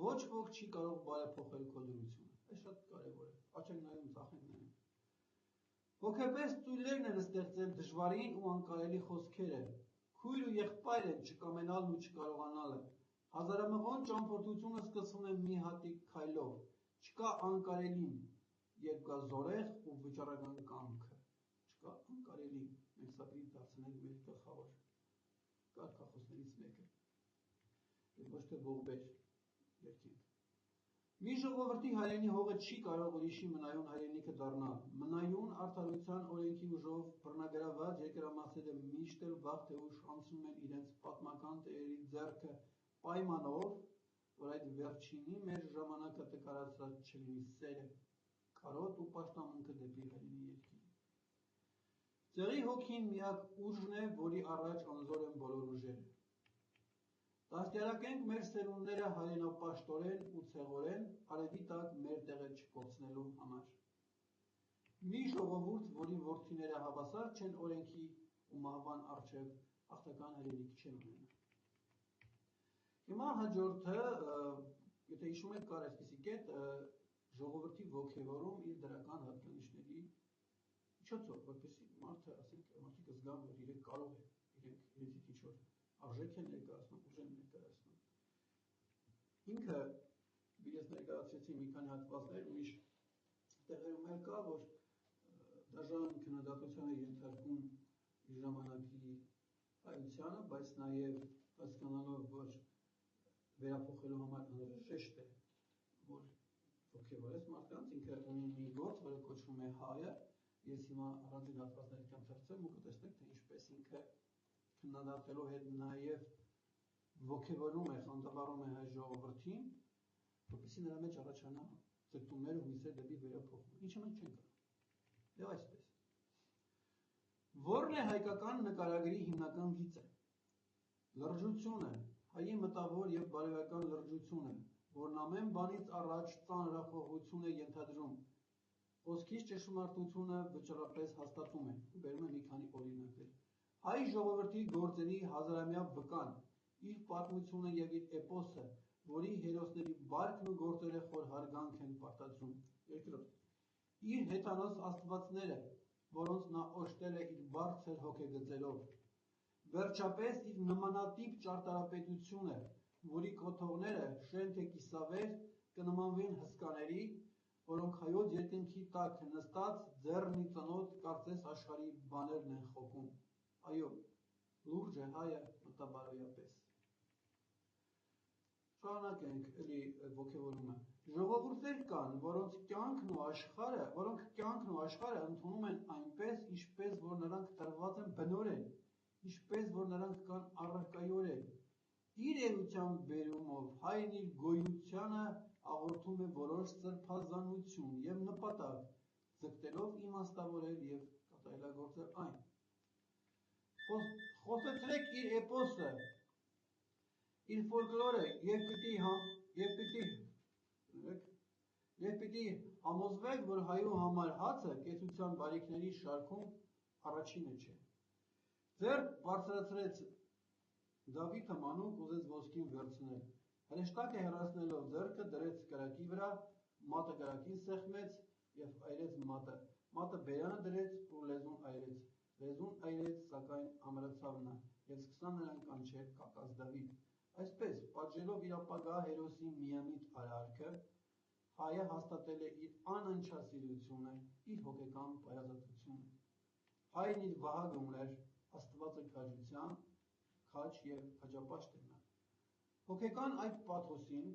[SPEAKER 1] ոչ ոք չի կարող բարեփոխել քո դրությունը։ Այս շատ կարևոր է, աչենք նայում, ծախենք նայում։ Հոգեպես ծույլերն են ստեղծել դժվարին ու անկարելի խոսքերը, քույր ու եղբայր են չկամենալն ու չկարողանալը, հազարամղոն ճամփորդությունը սկսվում է մի հատիկ քայլով, չկա անկարելին, երբ կա զորեղ ու վճռական կամքը, չկա անկարելին, մենք սա պիտի դարձնենք մեր գլխավոր կարգախոսներից մեկը, և ոչ թե ողբեր երկինք։ Մի ժողովրդի հայրենի հողը չի կարող ուրիշի մնայուն հայրենիքը դառնալ, մնայուն արդարության օրենքի ուժով բռնագրաված երկրամասերը միշտ էլ վաղ թե ուշ անցնում են իրենց պատմական տերերի ձեռքը պայմանով, որ այդ վերջինի մեր ժամանակը տկարացրած չլինի սերը, կարոտ ու պաշտամունքը դեպի հայրենի երկիր։ Ցեղի հոգին միակ ուժն է, որի առաջ անզոր են բոլոր ուժերը։ Դաստիարակենք մեր սերունդները հայրենապաշտորեն ու ցեղորեն արևի տակ մեր տեղը չկորցնելու համար։ Մի ժողովուրդ, որի որդիները հավասար չեն օրենքի ու մահվան առջև հաղթական հայրենիք չեն ունենա։ Հիմա հաջորդը, եթե հիշում եք, կար այսպիսի կետ, ժողովրդի ոգևորում իր դրական հատկանիշների միջոցով, որպեսզի մարդը, ասենք, մարդիկը զգան, որ իրենք կարող է, իրենցից ինչ-որ արժեք են ներկայացնում, ուժ են ներկայացնում։ Ինքը, ես ներկայացրեցի մի քանի հատվածներ, ուրիշ տեղերում էլ կա, որ դաժան քննադատության է ենթարկում իր ժամանակի հայությանը, բայց նաև հասկանալով, որ վերափոխելու համար անհրաժեշտ է, որ ոգևորես մարդկանց, ինքը ունի մի գործ, որը կոչվում է հայը, ես հիմա առանձին հատվածներ կամ թերցեմ ու կտեսնեք, թե ինչպես ինքը քննադատելով հետ նաև ոգևորում է, խանդավառում է հայ ժողովրդին, որպեսզի նրա մեջ առաջանա ձգտումներ ու հույսեր դեպի վերափոխում, ինչը մենք չենք կարող։ Եվ այսպես։ Որն է հայկական նկարագրի հիմնական գիծը։ Լրջությունը, հայի մտավոր և բարոյական լրջությունը, որն ամեն բանից առաջ ծանրախոհություն է ենթադրում, խոսքից ճշմարտությունը վճռապես հաստատում է, բերում է մի քանի օրինակներ։ Հայ ժողովրդի գործերի հազարամյա վկան, իր պատմությունը և իր էպոսը, որի հերոսների բարքն ու գործերը խոր հարգանք են պարտադրում։ Երկրորդ, իր հեթանոս աստվածները, որոնց նա օժտել է իր բարձր հոգեգծերով։ Վերջապես իր նմանատիպ ճարտարապետությունը, որի կոթողները շեն թե կիսավեր կնմանվեն հսկաների, որոնք հայոց երկնքի տակ նստած ձեռնի ծնոտ կարծես աշխարհի բաներն են խոքում։ Այո, լուրջ է հայը մտաբարոյապես։ Շարունակենք էլի ոգևորումը։ Ժողովուրդներ կան, որոնք կյանքն ու աշխարհը ընդունում են այնպես, ինչպես որ նրանք տրված են բնորեն, ինչպես որ նրանք կան առարկայորեն։ Իր էության բերումով հայրն իր գոյությանը աղոթում է որոշ սրբազանություն և նպատակ, ձգտելով իմաստավորել և կատարելագործել այն։ Խոսեցրեք իր էպոսը, իր ֆոլկլորը և պիտի համոզվեք, որ հայու համար հացը կեցության բարիքների շարքում առաջինը չէ։ Ձեռք բարձրացրեց Դավիթը մանուկ ուզեց ոսկին վերցնել, հրեշտակը հեռացնելով ձեռքը դրեց կրակի վրա, մատը կրակին սեղմեց և այրեց մատը, մատը բերանը դրեց ու լեզուն այրեց, լեզուն այրեց, սակայն ամրացավ նա և սկսան նրան կանչել կակած Դավիթ։ Այսպես, պատժելով իր ապագա հերոսի միամիտ արարքը, հայը հաստատել է իր անընչասիրությունը, իր հոգեկան պարազատությունը։ Հայրն իր վահագը ուներ, Աստվածը քաջության, քաջ և քաջապաշտ էր նա։ Հոգեկան այդ պաթոսին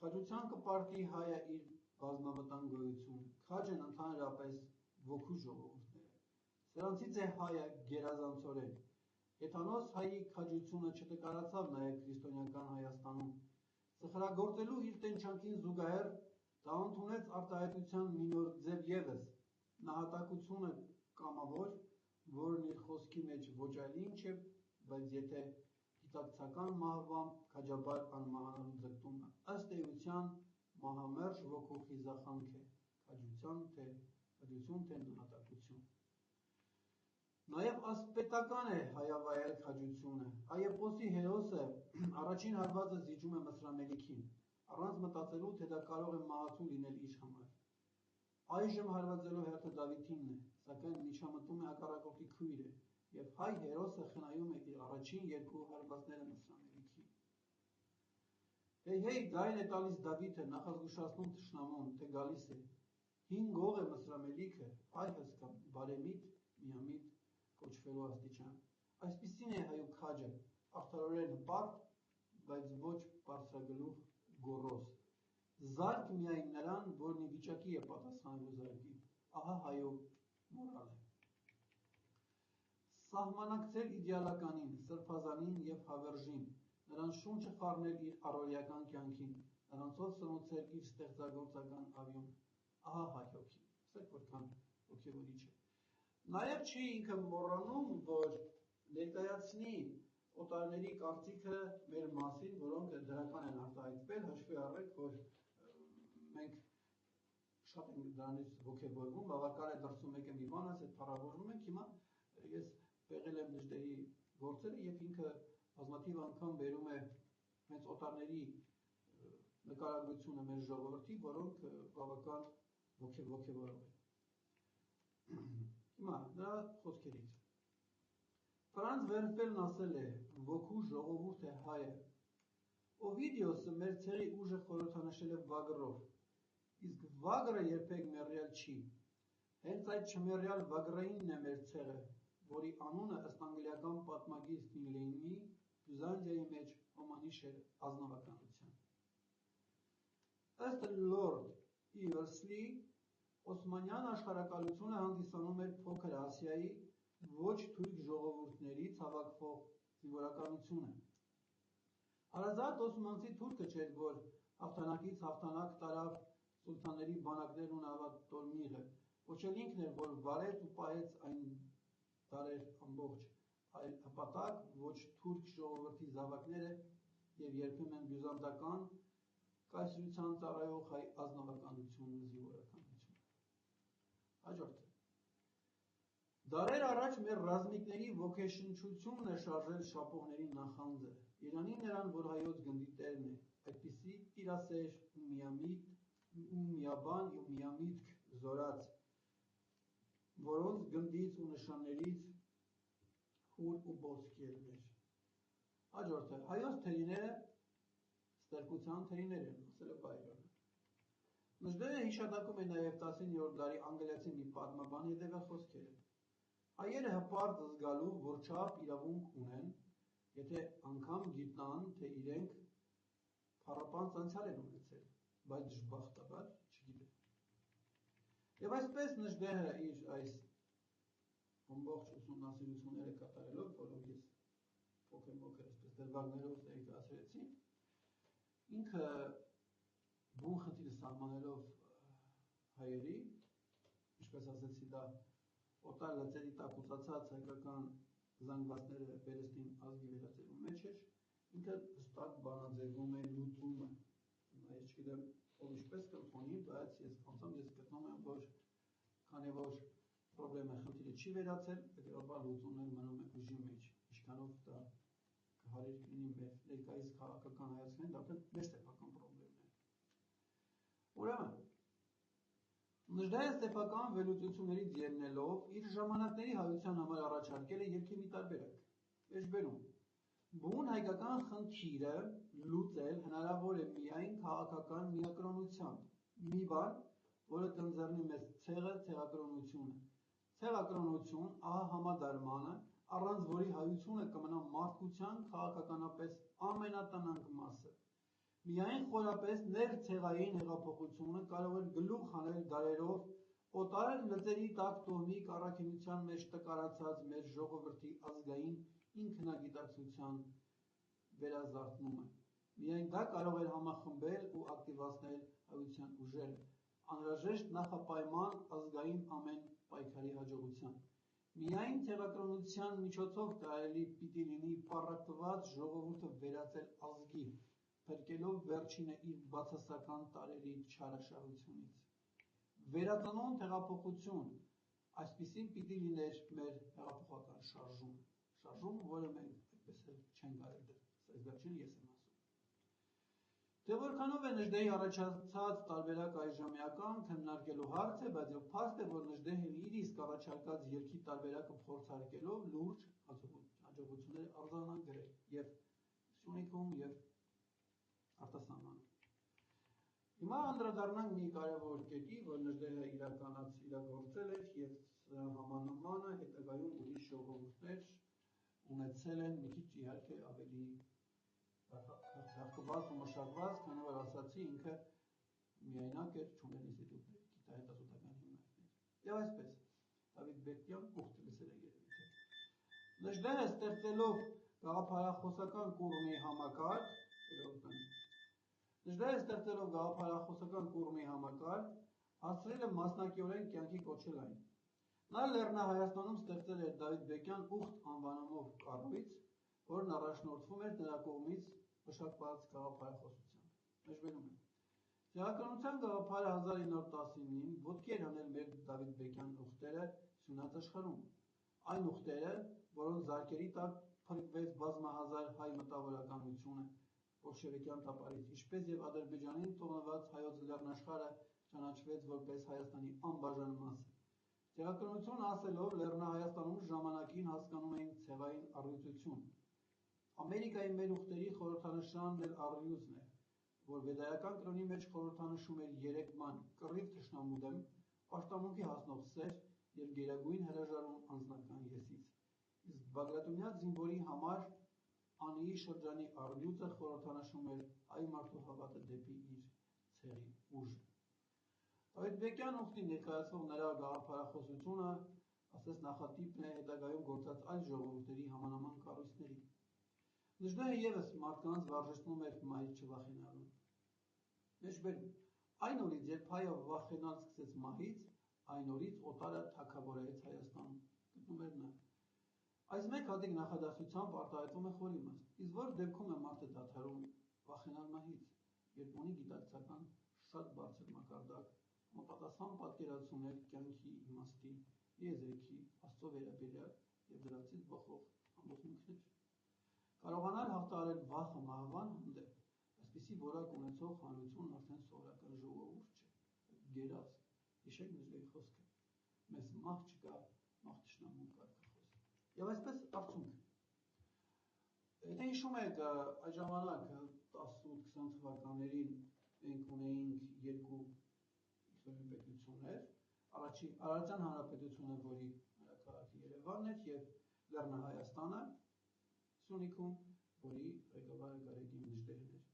[SPEAKER 1] քաջության կպարտի հայը իր բազմավտանգ գոյություն, քաջն ընդհանրապես ոգու ժողովուրդն է, Սրանցից է հայը գերազանցորեն։ Հեթանոս հայի քաջությունը չտկարացավ նաև քրիստոնեական Հայաստանում։ Սխրագործելու իր տենչանքին զուգահեռ դա ընդունեց արտահայտության մի նոր ձև ևս, նահատակությունը կամավոր, որն իր խոսքի մեջ ոչ այլ ինչ է, բայց եթե գիտակցական մահվամբ քաջաբար անմահանալու ձգտումը, ըստ էության մահամերժ ոգու խիզախանք է, քաջություն թե նահատակություն։ Նաև ասպետական է հայավայել քաջությունը։ Այեպոսի հերոսը առաջին հարվածը զիջում է Մսրամելիքին, առանց մտածելու, թե դա կարող է մահացու լինել իր համար։ Այժմ հարվածելու հերթը Դավիթինն է, սակայն միջամտում է հակառակորդի քույրը, և հայ հերոսը խնայում է իր առաջին երկու հարվածները Մսրամելիքին։ Հեյ, ձայն է տալիս Դավիթը, նախազգուշացնում թշնամուն, թե գալիս է։ 5 օղ է Մսրամելիքը, այ հսկա, բարեմիտ, միամիտ կոչվելու աստիճան։ Այսպիսին է հայու քաջը, արդարորեն հպարտ, բայց ոչ բարձրագլուխ գոռոզ։ Զարկ միայն նրան, որն ի վիճակի է պատասխանելու զարկի, ահա հայու մորալը։ Սահմանակցել իդեալականին, սրբազանին և հավերժին, նրանց շունչը խառնել իր առօրեական կյանքին, նրանցով սնուցել իր ստեղծագործական ավյուն, ահա հայ հոգի, ասեք որքան հոգևորիչ է։ Նաև չի ինքը մոռանում, որ ներկայացնի օտարների կարծիքը մեր մասին, որոնք դրական են արտահայտվել, հաշվի առեք, որ մենք շատ ենք դրանից ոգևորվում, բավական է դրսում եկը մի բան, այս հետ փառավորվում ենք, հիմա ես պեղել եմ նժդեհի գործերը և ինքը բազմաթիվ անգամ բերում է հենց օտարների նկարագրությունը մեր ժողովրդի, որոնք բավական ոգևորող են։ Հիմա նրա խոսքերից։ Ֆրանց Վերֆելն ասել է, ոգու ժողովուրդ է հայը։ Օվիդիոսը մեր ցեղի ուժը խորհրդանշել է վագրով, իսկ վագրը երբեք մեռյալ չի։ Հենց այդ չմեռյալ վագրայինն է մեր ցեղը, որի անունը ըստ անգլիական պատմագիր Ֆինլեյնի Բյուզանդիայի մեջ հոմանիշ էր ազնվականության։ Ըստ Լորդ Իվերսլի, Օսմանյան աշխարհակալությունը հանդիսանում էր Փոքր Ասիայի ոչ թույք ժողովուրդներից հավաքվող զինվորականությունը։ Հարազատ օսմանցի թուրքը չէր, որ հաղթանակից հաղթանակ տարավ սուլթանների բանակներն ու նավատ տորմիղը, ոչ էլ ինքն էր, որ վարեց ու պահեց այն դարեր ամբողջ, այլ հպատակ ոչ թուրք ժողովրդի զավակները և երբեմն բյուզանդական կայսրության ծառայող հայ ազնվականությունն ու զինվորականությունը։ Հաջորդը։ Դարեր առաջ մեր ռազմիկների ոգեշնչությունն է շարժել շապողների նախանձը, Իրանին նրան, որ հայոց գնդի տերն է, այդպիսի տիրասեր ու միամիտ ու միաբան ու միամիտք զորած, որոնց գնդից ու նշաններից հուր ու ոսկ ելներ։ Հաջորդը, հայոց թերիները ստրկության թերիներ են, ասել է Բայրոնը։ Նժդեհը հիշատակում է նաև 19-րդ դարի անգլիացի մի պատմաբան հետևյալ խոսքերը։ Հայերը հպարտ զգալու որչափ իրավունք ունեն, եթե անգամ գիտնան, թե իրենք փառապանծ անցյալ են ունեցել, բայց դժբախտաբար չգիտեն։ Եվ այսպես Նժդեհը իր այս ամբողջ ուսումնասիրությունները կատարելով, որով ես փոքր-մոքր այսպես դրվագներով ներկայացրեցի, ինքը բուն խնդիրը սահմանելով հայերի, ինչպես ասեցի, դա օտար լծերի տակ ուծացած հայկական զանգվածները Բերեստին ազգի վերածելու մեջ էր, ինքը հստակ բանաձևում է լուծումը։ Ես չգիտեմ, ով ինչպես կընդունի, բայց ես անձամբ գտնում եմ, որ քանի որ պրոբլեմը խնդիրը չի վերացել, հետևաբար լուծումն մնում է ուժի մեջ, ինչքանով դա կհարիր լինի մեր ներկայիս քաղաքական հայացքներին, դա մեր սեփական պրոբլեմն է։ Ուրեմն, Նժդեհը սեփական վերլուծություններից ելնելով իր ժամանակների հայության համար առաջարկել է երգի մի տարբերակ։ Մեջբերում, բուն հայկական խնդիրը լուծել հնարավոր է միայն քաղաքական միակրոնությամբ, մի բան, որը կընձեռնի մեզ ցեղը, ցեղակրոնությունը։ Ցեղակրոնություն, ահա համադարմանը, առանց որի հայությունը կմնա մարդկության քաղաքականապես ամենատնանկ մասը։ Միայն խորապես ներցեղային հեղափոխությունը կարող էր գլուխ հանել դարերով Օտար լծերի տակ տոհմիկ առաքինության մեջ տկարացած մեր ժողովրդի ազգային ինքնագիտակցության վերազարթնումը։ Միայն դա կարող էր համախմբել ու ակտիվացնել հայության ուժերը, անհրաժեշտ նախապայման ազգային ամեն պայքարի հաջողության։ Միայն ցեղակրոնության միջոցով կարելի պիտի լինի պառակտված ժողովուրդը վերածել ազգի, փրկելով վերջինը իր բացասական տարերի չարաշահությունից։ Վերածնուն հեղափոխություն, այսպիսին պիտի լիներ մեր հեղափոխական շարժում, որը մենք այդպես էլ չենք արել դեռ, այս վերջին ես եմ ասում։ Թե որքանով է Նժդեհի առաջացած տարբերակ այժմեական քննարկելու հարց է, բայց փաստ է, որ Նժդեհն իր իսկ առաջարկած երգի տարբերակը փորձարկելով լուրջ հաջողություններ արձանագրել եւ Սյունիքում եւ արտասահմանում։ Հիմա անդրադառնանք մի կարևոր կետի, որ Նժդեհը իրագործել էր եւ համանմանը հետագայում ուրիշ ժողովուրդներ ունեցել են մի քիչ իհարկե ավելի հաղթված ու մշակված, քանի որ ասացի ինքը միայնակ էր, չուներ ինստիտուտներ, գիտահետազոտական հիմնարկներ։ Եվ այսպես, Դավիթ Բեկյան ուխտ լսել է երևի թե։ Նժդեհը ստեղծելով գաղափարախոսական կուռմի համակարգ, հասցրել է մասնակիորեն կյանքի կոչել այն։ Նա Լեռնահայաստանում ստեղծել էր Դավիթ Բեկյան ուխտ անվանումով կառույց, որն առաջնորդվում էր նրա կողմից մշակված գաղափարախոսությամբ։ Մեջբերում եմ։ Ցեղասպանության գաղափարը 1919-ին ոտքի էր հանել մեր Դավիթ Բեկյան ուխտերը Սյունած աշխարհում։ Այն ուխտերը, որոնց զարկերի տակ փրկվեց բազմահազար հայ մտավորականությունը բոլշևիկյան տապարից, ինչպես եւ Ադրբեջանին թողնված հայոց լեռնաշխարհը ճանաչվեց որպես Հայաստանի անբաժան մասը։ Ցեղասպանություն ասելով Լեռնահայաստանում ժամանակին հասկանում էին ցեղային առյուծություն։ Ամերիկայի մեր ուխտերի խորհրդանշանն էլ առյուծն է, որ վեդայական կրոնի մեջ խորհրդանշում էր 3 ման՝ կռիվ թշնամու դեմ, պաշտամունքի հասնող սեր եւ գերագույն հրաժարում անձնական եսից։ Իսկ Բագրատունյա զինվորի համար Անիի շրջանի առյուծը խորհրդանշում էր հայ մարդու հավատը դեպի իր ցեղի ուժը։ Դավիթ Բեկյան ուխտի ներկայացվող նրա գաղափարախոսությունը, ասես նախատիպն է հետագայում գործած այլ ժողովուրդների համանման կառույցների։ Նժդեհը եւս մարդկանց վարժեցնում էր մահից չվախենալուն։ Մեջբերում։ Այն օրից, երբ հայը վախենալ սկսեց մահից, այն օրից օտարը թագավորեց Հայաստանում։ Գտնում էր նա։ Այս մեկ հատիկ նախադասությամբ արտահայտվում է խոր իմաստ, իսկ որ դեպքում է մարդը դադարում վախենալ մահից, երբ ունի գիտակցական շատ բարձր մակարդակ, համապատասխան պատկերացումներ կյանքի իմաստի, եզրքի, Աստծո վերաբերյալ եւ դրանցից բխող համոզմունքներ։ Կարողանալ հաղթահարել վախը մահվան հանդեպ, այսպիսի որակ ունեցող հանրությունն արդեն սովորական ժողովուրդ չէ, գերազգ։ Հիշեք Նժդեհի խոսքը. մեզ մահ չկա, մահ թշնամուն կարգախոս։ Եվ այսպես արդյունք։ Եթե հիշում եք, այդ ժամանակ 18-20 թվականներին մենք ունեինք երկու իսլամի պետություններ, Արարատյան Հանրապետությունը, որի քաղաքի Երևանն էր, եւ Լեռնահայաստանը, Սյունիքում, որի ղեկավարը Գարեգին Նժդեհն էր։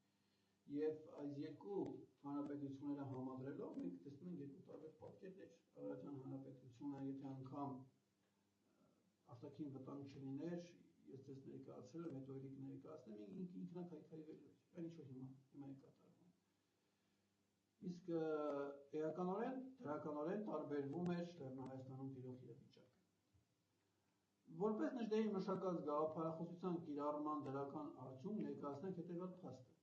[SPEAKER 1] Եվ այս երկու հանրապետությունները համադրելով մենք տեսնում ենք երկու տարբեր պատկերներ։ Արարատյան Հանրապետությունը, եթե անգամ արտաքին վտանգ չլիներ, ես ձեզ ներկայացրել եմ, հետո ելիք ներկայացնեմ, ինքնակայքայվելու էր, այն ինչ որ հիմա է կատարվում։ Իսկ էականորեն, դրականորեն տարբերվում էր Լեռնահայաստանում տիրող իրավիճակը։ Որպես Նժդեհի մշակած գաղափարախոսության կիրառման դրական արդյունք ներկայացնենք հետևյալ փաստը։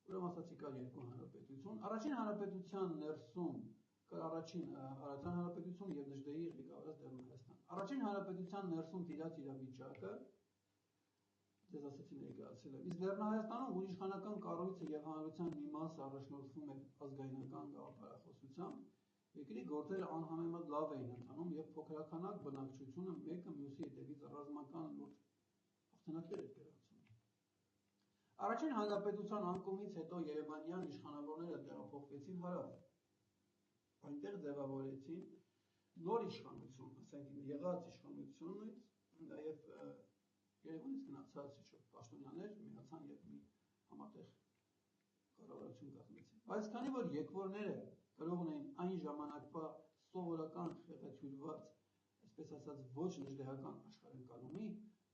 [SPEAKER 1] Ուրեմն ասացի կար երկու հանրապետություն, առաջին հանրապետության ներսում առաջին Արարատյան Հանրապետություն եւ Նժդեհի ղեկավարած Լեռնահայաստան։ Առաջին հանրապետության ներսում տիրած իրավիճակը ձեզ ասեցի ներկայացրել եմ։ Իսկ Լեռնահայաստանում, որ իշխանական կառույցը եւ հանրության մի մասը առաջնորդվում էր ազգայնական գաղափարախոսությամբ, երկրի գործերը անհամեմատ լավ էին ընթանում եւ փոքրականակ բնակչությունը մեկը մյուսի հետևից ռազմական լուրջ հաղթանակներ էր գրանցում։ Առաջին հանրապետության անկումից հետո երևանյան իշխանավորները տեղափոխվեցին հարավ։ Այնտեղ ձևավորեցին նոր իշխանություն, ասենք եղած իշխանությունից, նաեւ Երևանից գնացած պաշտոնյաներ միացան եւ մի համատեղ կառավարություն կազմեցին։ Բայց քանի որ եկվորները կարող ունեին այն ժամանակվա սովորական խեղաթյուրված, այսպես ասած, ոչ նժդեհական աշխարհընկալումի,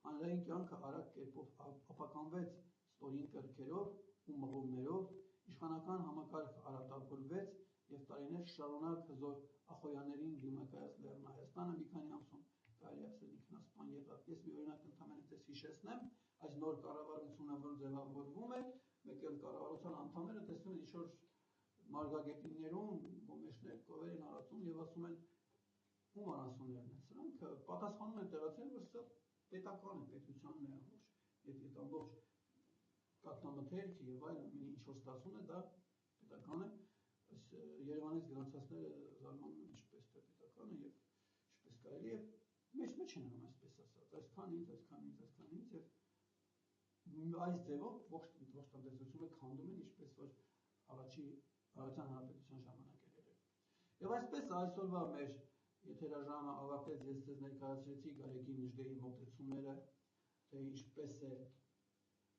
[SPEAKER 1] հանրային կյանքը արագ կերպով ապականվեց ստորին կրքերով ու մղումներով, իշխանական համակարգը արատավորվեց և տարիներ շարունակ հզոր ախոյաներին դիմակայած Լեռնային Հայաստանը մի քանի ամսում կարելի է ասել ինքնասպան եղավ։ Ես մի օրինակ ընդհանրապես ձեզ հիշեցնեմ, այս նոր կառավարությունը, որ ձևավորվում է, մեկ էլ կառավարության անդամները տեսնում են ինչ-որ մարգագետիններում, գոմեշներ, կովեր են հարածում և ասում են ում անասուններն են, սրանք պատասխանում են տեղացիներին, որ սա պետական է, պետությանն է ամբողջ, այդ ամբողջ կաթնամթերքը և այլն, ինչ-որ ստացվում է, դա պետական է, Երևանից գրանցածները զարմանում են ինչպես թե պետական է և ինչպես կարելի է, մեջ են անում այսպես ասած, այսքան ինձ և այս ձևով ողջ տնտեսությունը քանդում են, ինչպես որ առաջին հանրապետության ժամանակ էր եղել։ Եվ այսպես այսօրվա մեր եթերաժամը ավարտեց, ես ձեզ ներկայացրեցի Գարեգին Նժդեհի մոտեցումները, թե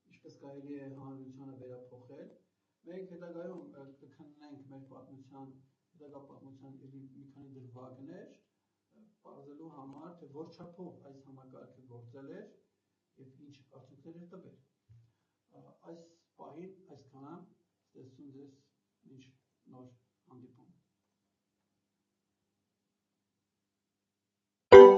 [SPEAKER 1] ինչպես կարելի է հանրությանը վերափոխել։ Մենք հետագայում կքննենք մեր հետագա պատմության մի քանի դրվագներ, պարզելու համար, թե որ չափով այս համակարգը գործել էր և ինչ արդյունքներ էր տվել։ Այս պահին այսքանը, ստեսություն ձեզ մինչ